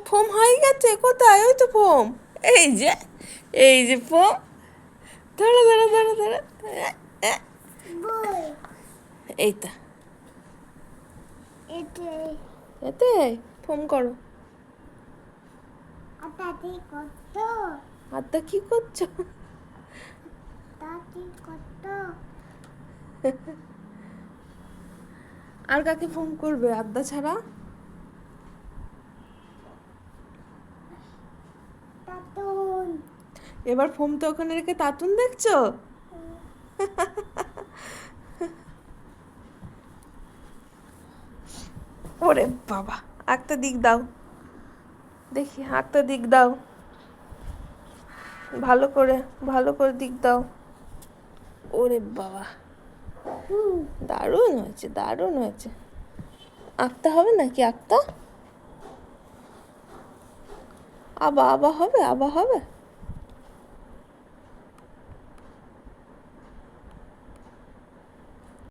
Foam হয়ে গেছে কোথায়? ওই তো ফোম। এই যে ফোম। ধরো ধরো ধরো ধরো। এ, এই তো এতে ফোম করো। আদা কি করছো? আর কাকে ফোন করবে আদা ছাড়া? এবার ফোম তো ওখানে রেখে তাতুন দেখছো? ওরে বাবা, একটা দিক দাও দেখি, একটা দিক দাও, ভালো করে ভালো করে দিক দাও। ওরে বাবা, দারুণ হয়েছে দারুণ হয়েছে। আঁকতে হবে নাকি আঁকতে? আবার হবে আবার হবে।